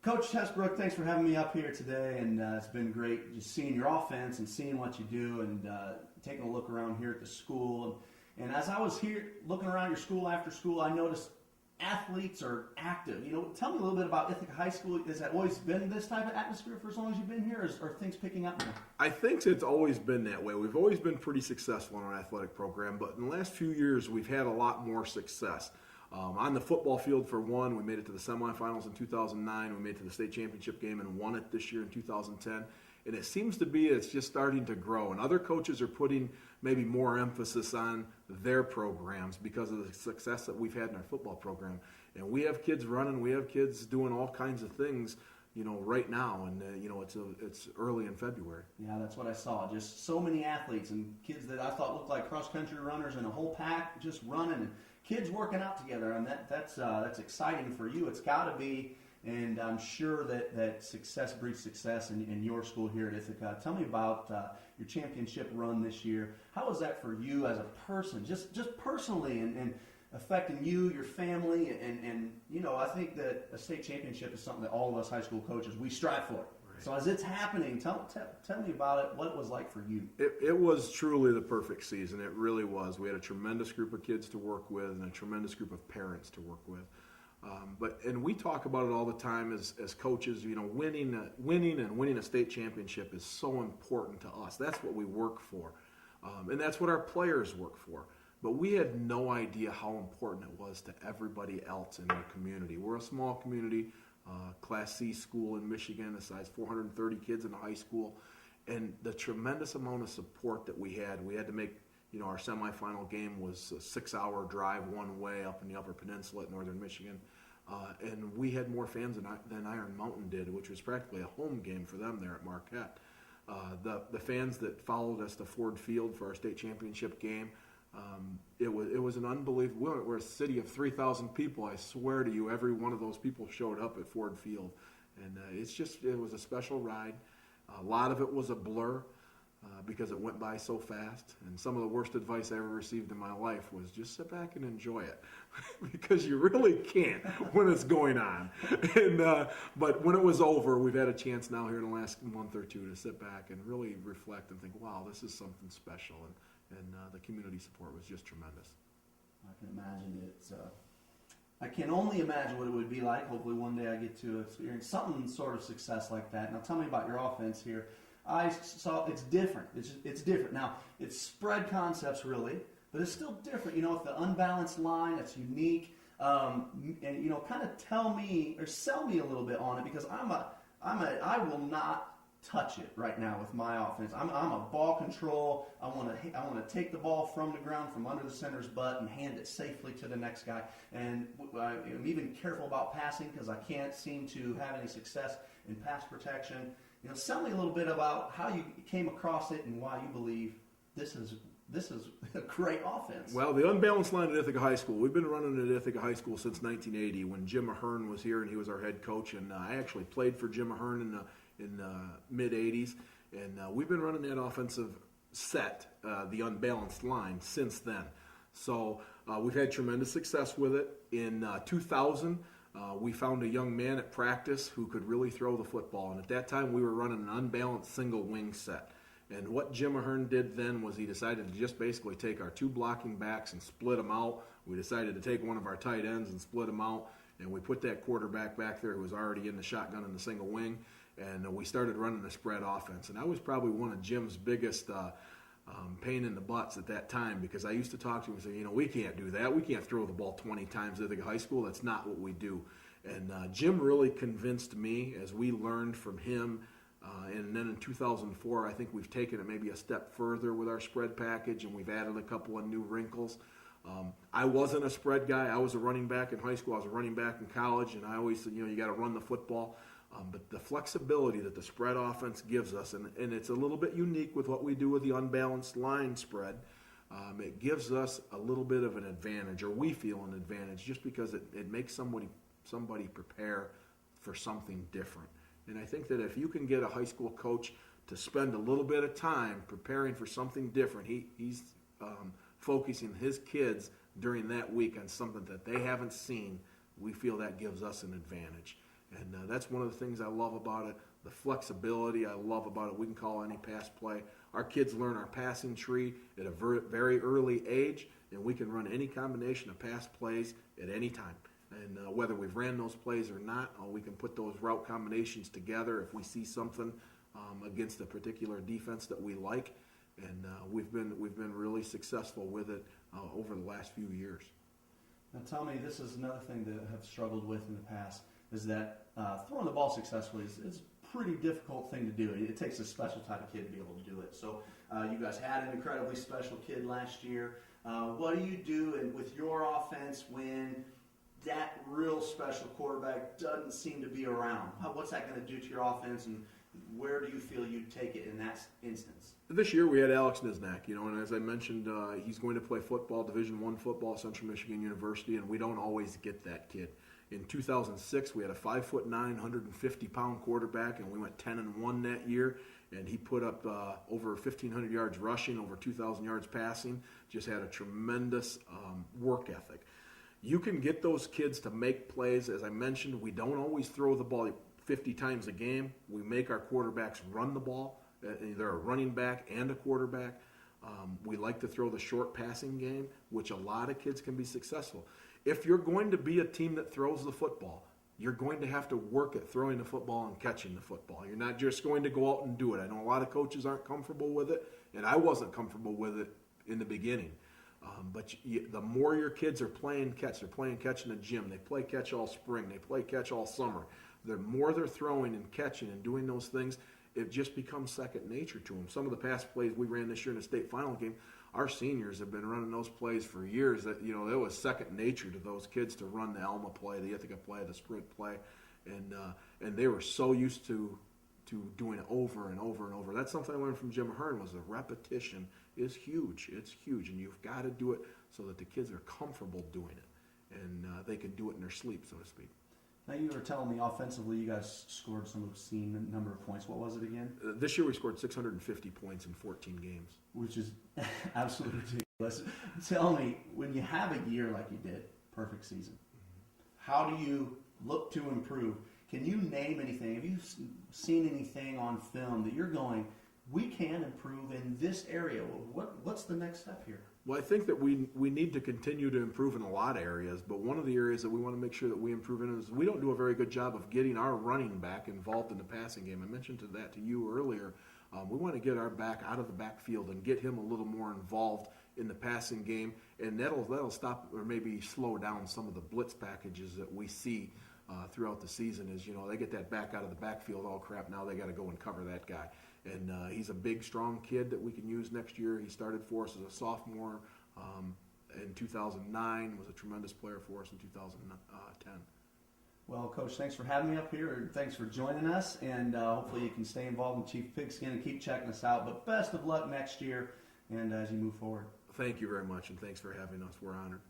Coach Hessbrook, thanks for having me up here today, and it's been great just seeing your offense and seeing what you do and taking a look around here at the school. And as I was here looking around your school after school, I noticed athletes are active. Tell me a little bit about Ithaca High School. Has that always been this type of atmosphere for as long as you've been here, or are things picking up now? I think it's always been that way. We've always been pretty successful in our athletic program, but in the last few years, we've had a lot more success. On the football field, for one, we made it to the semifinals in 2009. We made it to the state championship game and won it this year in 2010. And it seems to be it's just starting to grow. And other coaches are putting maybe more emphasis on their programs because of the success that we've had in our football program. And we have kids running. We have kids doing all kinds of things, right now. And, it's early in February. Yeah, that's what I saw. Just so many athletes and kids that I thought looked like cross-country runners in a whole pack just running, and kids working out together. And that's exciting for you. It's got to be. And I'm sure that success breeds success in your school here at Ithaca. Tell me about your championship run this year. How was that for you as a person, just personally, and affecting you, your family, and I think that a state championship is something that all of us high school coaches, we strive for. Right. So as it's happening, tell me about it, what it was like for you. It was truly the perfect season. It really was. We had a tremendous group of kids to work with and a tremendous group of parents to work with. And we talk about it all the time as coaches. Winning a state championship is so important to us. That's what we work for, and that's what our players work for. But we had no idea how important it was to everybody else in our community. We're a small community, Class C school in Michigan, the size 430 kids in the high school, and the tremendous amount of support that we had. We had to make. Our semifinal game was a 6-hour drive one way up in the Upper Peninsula at Northern Michigan. And we had more fans than Iron Mountain did, which was practically a home game for them there at Marquette. The fans that followed us to Ford Field for our state championship game, it was an unbelievable. We're a city of 3,000 people. I swear to you, every one of those people showed up at Ford Field. And it was a special ride. A lot of it was a blur. Because it went by so fast. And some of the worst advice I ever received in my life was just sit back and enjoy it. Because you really can't when it's going on. But when it was over, we've had a chance now here in the last month or two to sit back and really reflect and think, wow, this is something special. And the community support was just tremendous. I can imagine it. I can only imagine what it would be like. Hopefully one day I get to experience some sort of success like that. Now tell me about your offense here. I saw it's different. It's different. Now, it's spread concepts really, but it's still different. With the unbalanced line, it's unique. And kind of tell me or sell me a little bit on it, because I will not touch it right now with my offense. I'm a ball control. I want to take the ball from the ground, from under the center's butt, and hand it safely to the next guy. And I'm even careful about passing because I can't seem to have any success in pass protection. Tell me a little bit about how you came across it and why you believe this is a great offense. Well, the unbalanced line at Ithaca High School, we've been running at Ithaca High School since 1980 when Jim Ahern was here and he was our head coach. And I actually played for Jim Ahern in the mid-'80s. And we've been running that offensive set, the unbalanced line, since then. So we've had tremendous success with it. In 2000, we found a young man at practice who could really throw the football. And at that time, we were running an unbalanced single wing set. And what Jim Ahern did then was he decided to just basically take our two blocking backs and split them out. We decided to take one of our tight ends and split them out. And we put that quarterback back there who was already in the shotgun in the single wing. And we started running a spread offense. And I was probably one of Jim's biggest pain in the butts at that time, because I used to talk to him and say, we can't do that. We can't throw the ball 20 times at Ithaca High School. That's not what we do. And Jim really convinced me as we learned from him. And then in 2004, I think we've taken it maybe a step further with our spread package, and we've added a couple of new wrinkles. I wasn't a spread guy. I was a running back in high school. I was a running back in college, and I always said, you got to run the football. But the flexibility that the spread offense gives us, and it's a little bit unique with what we do with the unbalanced line spread, it gives us a little bit of an advantage, or we feel an advantage, just because it makes somebody prepare for something different. And I think that if you can get a high school coach to spend a little bit of time preparing for something different, he's focusing his kids during that week on something that they haven't seen, we feel that gives us an advantage. And that's one of the things I love about it, the flexibility I love about it. We can call any pass play. Our kids learn our passing tree at a very early age, and we can run any combination of pass plays at any time. And whether we've ran those plays or not, we can put those route combinations together if we see something against a particular defense that we like. And we've been really successful with it over the last few years. Now tell me, this is another thing that I've struggled with in the past, is that throwing the ball successfully is a pretty difficult thing to do. It takes a special type of kid to be able to do it. So you guys had an incredibly special kid last year. What do you do with your offense when that real special quarterback doesn't seem to be around? What's that going to do to your offense, and where do you feel you'd take it in that instance? This year we had Alex Niznak, and as I mentioned, he's going to play football, Division I football, Central Michigan University, and we don't always get that kid. In 2006, we had a 5'9", 150-pound quarterback, and we went 10-1 that year. And he put up over 1,500 yards rushing, over 2,000 yards passing. Just had a tremendous work ethic. You can get those kids to make plays. As I mentioned, we don't always throw the ball 50 times a game. We make our quarterbacks run the ball. They're a running back and a quarterback. We like to throw the short passing game, which a lot of kids can be successful. If you're going to be a team that throws the football, you're going to have to work at throwing the football and catching the football. You're not just going to go out and do it. I know a lot of coaches aren't comfortable with it, and I wasn't comfortable with it in the beginning. But the more your kids are playing catch, they're playing catch in the gym, they play catch all spring, they play catch all summer. The more they're throwing and catching and doing those things, it just becomes second nature to them. Some of the pass plays we ran this year in the state final game, our seniors have been running those plays for years. That it was second nature to those kids to run the Alma play, the Ithaca play, the sprint play, and they were so used to doing it over and over and over. That's something I learned from Jim Ahern, was the repetition is huge. It's huge, and you've got to do it so that the kids are comfortable doing it, and they can do it in their sleep, so to speak. Now, you were telling me offensively you guys scored some obscene number of points. What was it again? This year we scored 650 points in 14 games. Which is absolutely ridiculous. Tell me, when you have a year like you did, perfect season, how do you look to improve? Can you name anything? Have you seen anything on film that you're going, we can improve in this area? What's the next step here? Well, I think that we need to continue to improve in a lot of areas, but one of the areas that we want to make sure that we improve in is we don't do a very good job of getting our running back involved in the passing game. I mentioned that to you earlier. We want to get our back out of the backfield and get him a little more involved in the passing game, and that'll stop or maybe slow down some of the blitz packages that we see throughout the season. Is they get that back out of the backfield, oh crap, now they got to go and cover that guy. And he's a big, strong kid that we can use next year. He started for us as a sophomore in 2009, was a tremendous player for us in 2010. Well, Coach, thanks for having me up here. Thanks for joining us, and hopefully you can stay involved in Chief Pigskin and keep checking us out. But best of luck next year and as you move forward. Thank you very much, and thanks for having us. We're honored.